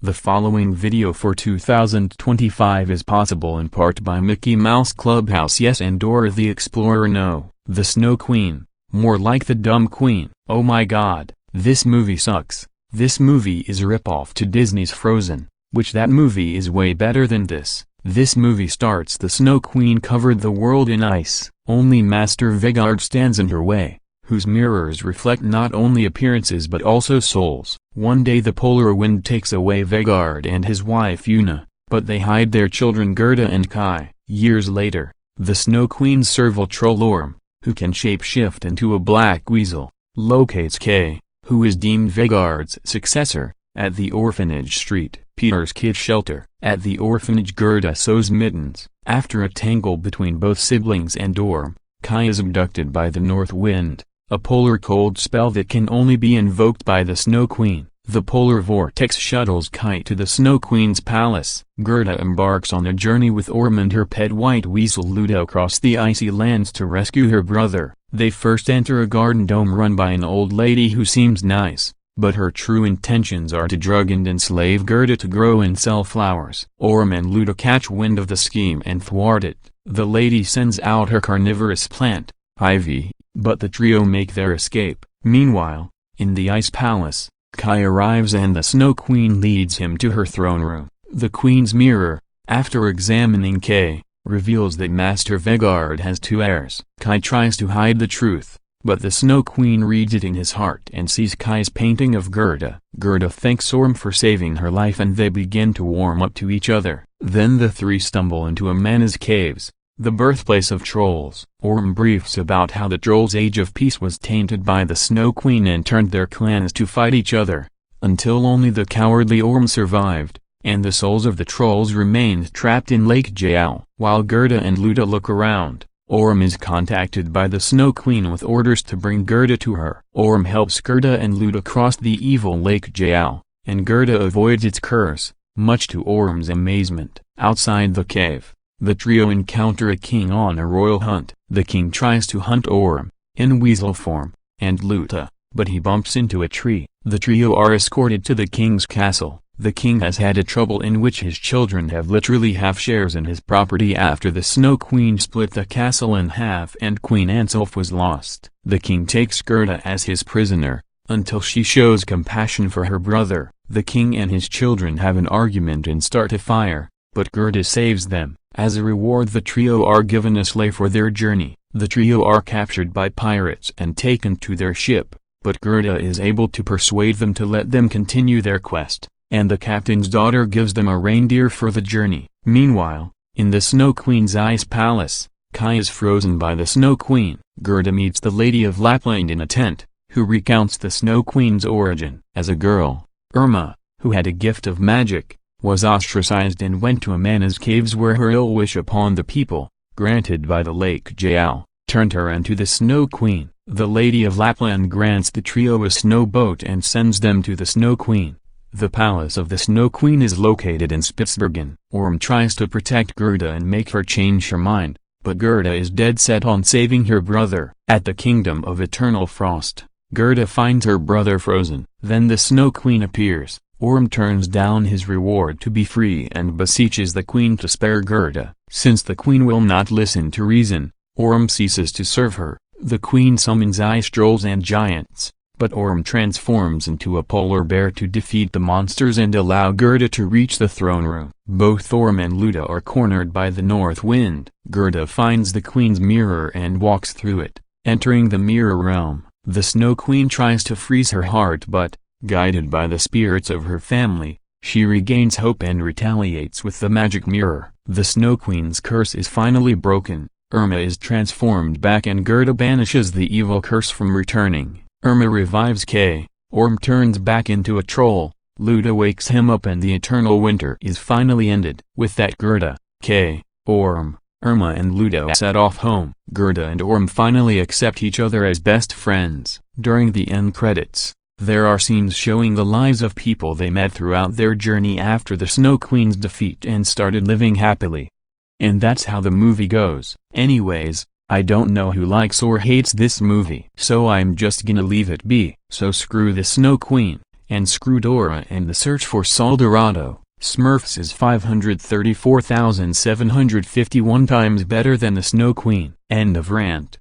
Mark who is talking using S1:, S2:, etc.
S1: The following video for 2025 is possible in part by Mickey Mouse Clubhouse yes and Dora the Explorer no. The Snow Queen, more like the Dumb Queen. Oh my god, this movie sucks. This movie is a ripoff to Disney's Frozen, which that movie is way better than this. This movie starts the Snow Queen covered the world in ice. Only Master Vegard stands in her way, whose mirrors reflect not only appearances but also souls. One day the polar wind takes away Vegard and his wife Una, but they hide their children Gerda and Kai. Years later, the Snow Queen's serval troll Orm, who can shapeshift into a black weasel, locates Kay, who is deemed Vegard's successor, at the orphanage Street Peter's Kid Shelter. At the orphanage Gerda sews mittens. After a tangle between both siblings and Orm, Kai is abducted by the North Wind, a polar cold spell that can only be invoked by the Snow Queen. The polar vortex shuttles Kai to the Snow Queen's palace. Gerda embarks on a journey with Orm and her pet white weasel Luda across the icy lands to rescue her brother. They first enter a garden dome run by an old lady who seems nice, but her true intentions are to drug and enslave Gerda to grow and sell flowers. Orm and Luda catch wind of the scheme and thwart it. The lady sends out her carnivorous plant, Ivy, but the trio make their escape. Meanwhile, in the Ice Palace, Kai arrives and the Snow Queen leads him to her throne room. The Queen's mirror, after examining Kay, reveals that Master Vegard has two heirs. Kai tries to hide the truth, but the Snow Queen reads it in his heart and sees Kai's painting of Gerda. Gerda thanks Orm for saving her life and they begin to warm up to each other. Then the three stumble into Amana's caves, the birthplace of trolls. Orm briefs about how the trolls' age of peace was tainted by the Snow Queen and turned their clans to fight each other, until only the cowardly Orm survived, and the souls of the trolls remained trapped in Lake Jael. While Gerda and Luda look around, Orm is contacted by the Snow Queen with orders to bring Gerda to her. Orm helps Gerda and Luda cross the evil Lake Jael, and Gerda avoids its curse, much to Orm's amazement. Outside the cave, the trio encounter a king on a royal hunt. The king tries to hunt Orm, in weasel form, and Luda, but he bumps into a tree. The trio are escorted to the king's castle. The king has had a trouble in which his children have literally half shares in his property after the Snow Queen split the castle in half and Queen Anself was lost. The king takes Gerda as his prisoner, until she shows compassion for her brother. The king and his children have an argument and start a fire, but Gerda saves them. As a reward the trio are given a sleigh for their journey. The trio are captured by pirates and taken to their ship, but Gerda is able to persuade them to let them continue their quest, and the captain's daughter gives them a reindeer for the journey. Meanwhile, in the Snow Queen's ice palace, Kai is frozen by the Snow Queen. Gerda meets the Lady of Lapland in a tent, who recounts the Snow Queen's origin. As a girl, Irma, who had a gift of magic, was ostracized and went to Amana's caves where her ill wish upon the people, granted by the Lake Jael, turned her into the Snow Queen. The Lady of Lapland grants the trio a snow boat and sends them to the Snow Queen. The palace of the Snow Queen is located in Spitsbergen. Orm tries to protect Gerda and make her change her mind, but Gerda is dead set on saving her brother. At the Kingdom of Eternal Frost, Gerda finds her brother frozen. Then the Snow Queen appears. Orm turns down his reward to be free and beseeches the Queen to spare Gerda. Since the Queen will not listen to reason, Orm ceases to serve her. The Queen summons ice trolls and giants, but Orm transforms into a polar bear to defeat the monsters and allow Gerda to reach the throne room. Both Orm and Luda are cornered by the North Wind. Gerda finds the Queen's mirror and walks through it. Entering the mirror realm, the Snow Queen tries to freeze her heart but, guided by the spirits of her family, she regains hope and retaliates with the magic mirror. The Snow Queen's curse is finally broken. Irma is transformed back and Gerda banishes the evil curse from returning. Irma revives Kay, Orm turns back into a troll, Luda wakes him up and the eternal winter is finally ended. With that Gerda, Kay, Orm, Irma and Luda set off home. Gerda and Orm finally accept each other as best friends. During the end credits, there are scenes showing the lives of people they met throughout their journey after the Snow Queen's defeat and started living happily. And that's how the movie goes. Anyways, I don't know who likes or hates this movie, so I'm just gonna leave it be. So screw the Snow Queen. And screw Dora and the search for Soldorado. Smurfs is 534,751 times better than the Snow Queen. End of rant.